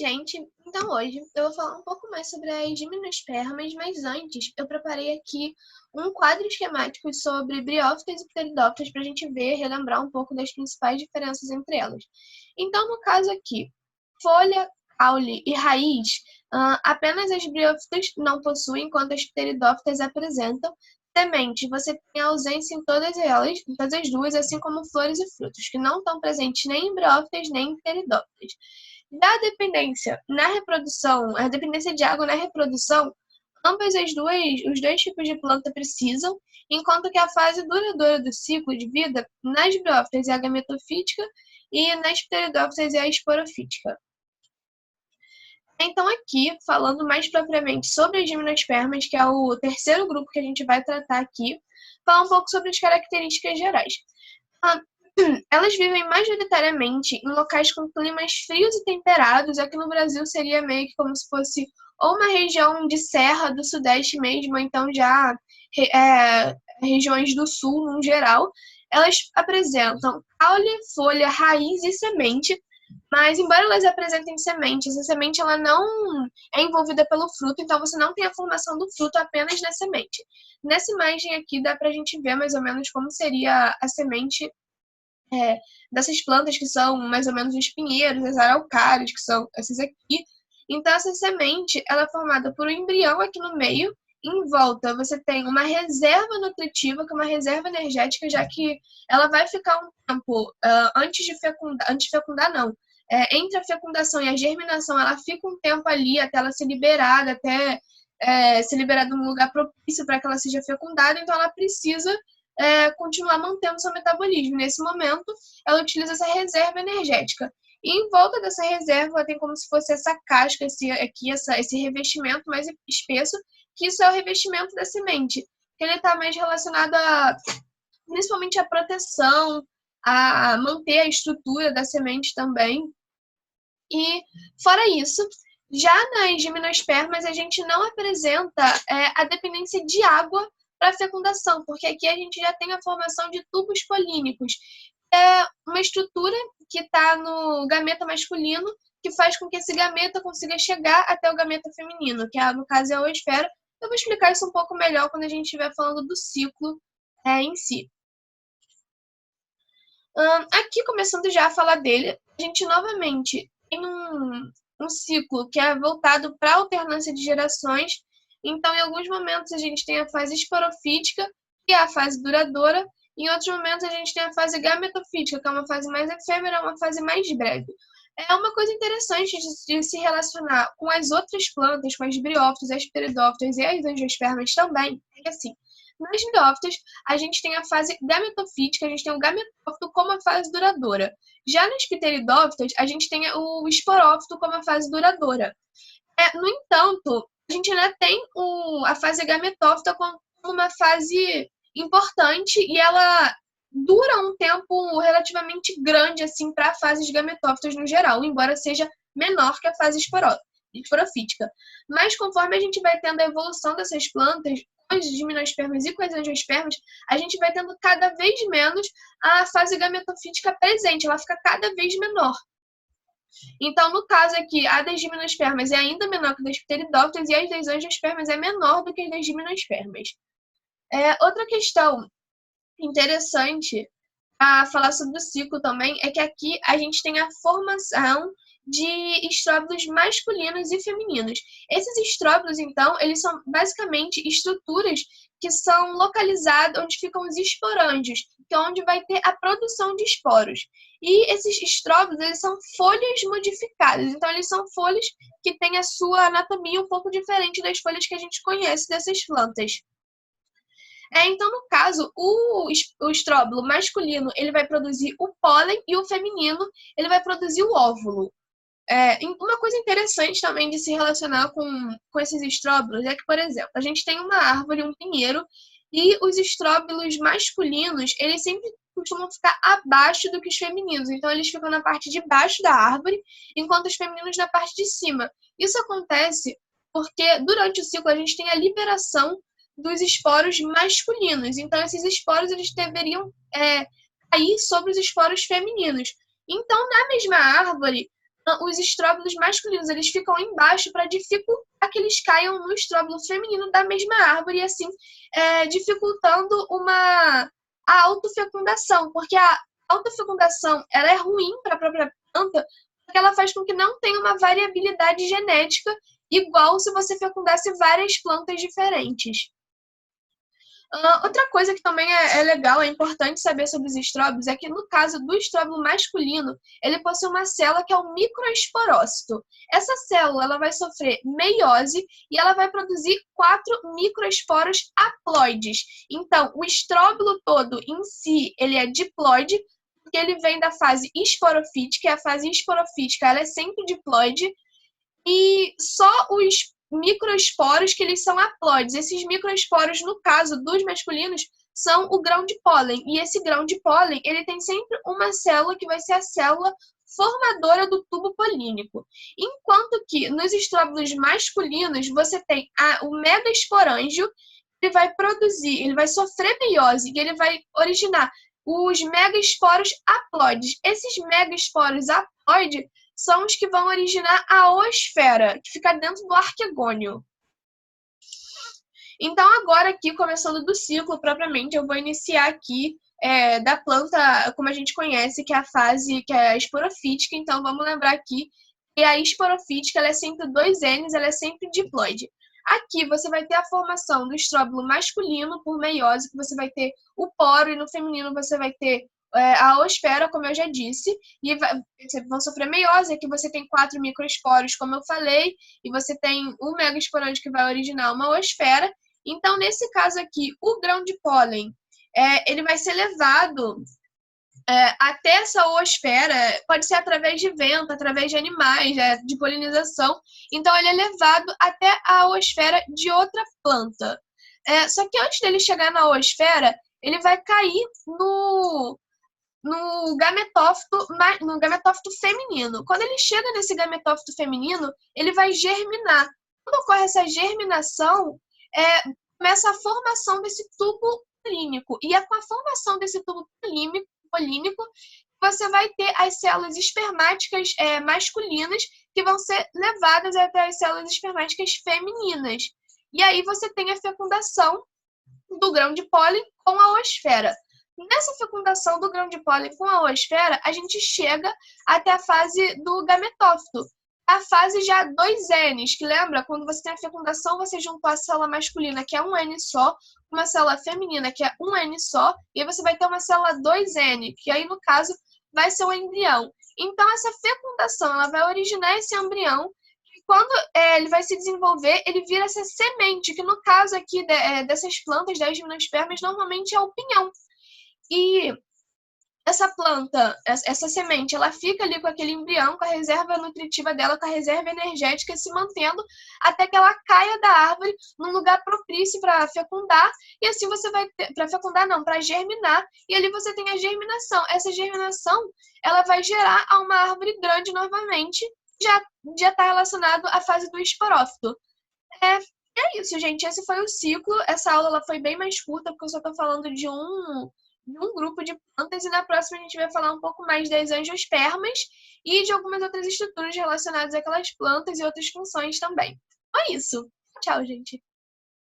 gente! Então hoje eu vou falar um pouco mais sobre as gimnospermas, mas antes eu preparei aqui um quadro esquemático sobre briófitas e pteridófitas para a gente ver, relembrar um pouco das principais diferenças entre elas. Então, no caso aqui, folha, caule e raiz, apenas as briófitas não possuem, enquanto as pteridófitas apresentam. Semente, você tem a ausência em todas elas, em todas as duas, assim como flores e frutos, que não estão presentes nem em briófitas nem em pteridófitas. Da dependência na reprodução, a dependência de água na reprodução, os dois tipos de planta precisam, enquanto que a fase duradoura do ciclo de vida nas briófitas é a gametofítica e nas pteridófitas é a esporofítica. Então, aqui, falando mais propriamente sobre as gimnospermas, que é o terceiro grupo que a gente vai tratar aqui, falar um pouco sobre as características gerais. Elas vivem majoritariamente em locais com climas frios e temperados. Aqui no Brasil seria meio que como se fosse ou uma região de serra do sudeste mesmo, ou então já regiões do sul no geral. Elas apresentam caule, folha, raiz e semente, mas embora elas apresentem semente, essa semente ela não é envolvida pelo fruto, então você não tem a formação do fruto apenas na semente. Nessa imagem aqui dá pra gente ver mais ou menos como seria a semente dessas plantas que são mais ou menos os pinheiros, as araucárias, que são essas aqui. Então, essa semente ela é formada por um embrião aqui no meio. Em volta, você tem uma reserva nutritiva, que é uma reserva energética, já que ela vai ficar um tempo antes de fecundar não. Entre a fecundação e a germinação, ela fica um tempo ali até ela ser liberada, até ser liberada num lugar propício para que ela seja fecundada. Então, ela precisa continuar mantendo seu metabolismo. Nesse momento, ela utiliza essa reserva energética. E em volta dessa reserva, ela tem como se fosse essa casca, esse revestimento mais espesso, que isso é o revestimento da semente, que ele está mais relacionado principalmente à proteção, a manter a estrutura da semente também. E, fora isso, já nas gimnospermas, a gente não apresenta a dependência de água para a fecundação, porque aqui a gente já tem a formação de tubos polínicos. É uma estrutura que está no gameta masculino, que faz com que esse gameta consiga chegar até o gameta feminino, que no caso é a oosfera. Eu vou explicar isso um pouco melhor quando a gente estiver falando do ciclo em si. Aqui, começando já a falar dele, a gente novamente tem um ciclo que é voltado para a alternância de gerações. Então, em alguns momentos, a gente tem a fase esporofítica, que é a fase duradoura. Em outros momentos, a gente tem a fase gametofítica, que é uma fase mais efêmera, uma fase mais breve. É uma coisa interessante de se relacionar com as outras plantas, com as briófitas, as pteridófitas e as angiospermas também, é que assim, nas briófitas, a gente tem a fase gametofítica, a gente tem o gametófito como a fase duradoura. Já nas pteridófitas, a gente tem o esporófito como a fase duradoura. No entanto, a gente ainda tem a fase gametófita como uma fase importante e ela dura um tempo relativamente grande assim para fases gametófitas no geral, embora seja menor que a fase esporofítica. Mas conforme a gente vai tendo a evolução dessas plantas, com as gimnospermas e com as angiospermas, a gente vai tendo cada vez menos a fase gametofítica presente, ela fica cada vez menor. Então, no caso aqui, a das gimnospermas é ainda menor que a das pteridófitas e a das angiospermas é menor do que a das gimnospermas. Outra questão interessante a falar sobre o ciclo também é que aqui a gente tem a formação de estróbilos masculinos e femininos. Esses estróbilos, então, eles são basicamente estruturas que são localizadas onde ficam os esporângios, que é onde vai ter a produção de esporos. E esses estróbilos, eles são folhas modificadas. Então, eles são folhas que têm a sua anatomia um pouco diferente das folhas que a gente conhece dessas plantas. Então, no caso, o estróbilo masculino ele vai produzir o pólen e o feminino ele vai produzir o óvulo. Uma coisa interessante também de se relacionar com esses estróbilos é que, por exemplo, a gente tem uma árvore, um pinheiro, e os estróbilos masculinos, eles sempre costumam ficar abaixo do que os femininos. Então, eles ficam na parte de baixo da árvore, enquanto os femininos na parte de cima. Isso acontece porque, durante o ciclo, a gente tem a liberação dos esporos masculinos. Então, esses esporos eles deveriam cair sobre os esporos femininos. Então, na mesma árvore, os estróbilos masculinos eles ficam embaixo para dificultar que eles caiam no estróbilo feminino da mesma árvore e assim dificultando a autofecundação, porque a autofecundação ela é ruim para a própria planta, porque ela faz com que não tenha uma variabilidade genética igual se você fecundasse várias plantas diferentes. Outra coisa que também é legal, é importante saber sobre os estróbilos, é que no caso do estróbilo masculino, ele possui uma célula que é o microesporócito. Essa célula ela vai sofrer meiose e ela vai produzir 4 microesporos haploides. Então, o estróbilo todo em si, ele é diploide, porque ele vem da fase esporofítica, e a fase esporofítica ela é sempre diploide, e só os microesporos que eles são haploides. Esses microesporos, no caso dos masculinos, são o grão de pólen. E esse grão de pólen, ele tem sempre uma célula que vai ser a célula formadora do tubo polínico. Enquanto que nos estróbilos masculinos, você tem o megaesporângio, ele vai produzir, ele vai sofrer meiose e ele vai originar os megaesporos haploides. Esses megaesporos haploides são os que vão originar a oosfera, que fica dentro do arquegônio. Então, agora aqui, começando do ciclo propriamente, eu vou iniciar aqui da planta, como a gente conhece, que é a fase que é a esporofítica. Então, vamos lembrar aqui que a esporofítica ela é sempre 2 N's, ela é sempre diploide. Aqui você vai ter a formação do estróbilo masculino por meiose, que você vai ter o poro, e no feminino você vai ter a oosfera, como eu já disse, e vão sofrer meiose. Aqui você tem 4 microesporos, como eu falei, e você tem um megaesporante que vai originar uma oosfera. Então, nesse caso aqui, o grão de pólen, ele vai ser levado até essa oosfera, pode ser através de vento, através de animais, de polinização. Então, ele é levado até a oosfera de outra planta. Só que antes dele chegar na oosfera, ele vai cair no gametófito feminino. Quando ele chega nesse gametófito feminino, ele vai germinar. Quando ocorre essa germinação, começa a formação desse tubo polínico. E é com a formação desse tubo polínico que você vai ter as células espermáticas masculinas que vão ser levadas até as células espermáticas femininas. E aí você tem a fecundação do grão de pólen com a oosfera. Nessa fecundação do grão de pólen com a oosfera, a gente chega até a fase do gametófito. A fase já 2 N's, que lembra? Quando você tem a fecundação, você juntou a célula masculina, que é um N só, uma célula feminina, que é um N só, e aí você vai ter uma célula 2N, que aí, no caso, vai ser o embrião. Então, essa fecundação, ela vai originar esse embrião, e quando ele vai se desenvolver, ele vira essa semente, que no caso aqui dessas plantas, das gimnospermas, normalmente é o pinhão. E essa planta, essa semente, ela fica ali com aquele embrião, com a reserva nutritiva dela, com a reserva energética se mantendo até que ela caia da árvore num lugar propício para fecundar. E assim você vai ter, para fecundar não, para germinar. E ali você tem a germinação. Essa germinação, ela vai gerar uma árvore grande novamente, já está relacionado à fase do esporófito. É isso, gente. Esse foi o ciclo. Essa aula ela foi bem mais curta, porque eu só estou falando de um grupo de plantas, e na próxima a gente vai falar um pouco mais das angiospermas e de algumas outras estruturas relacionadas àquelas plantas e outras funções também. É isso. Tchau, gente.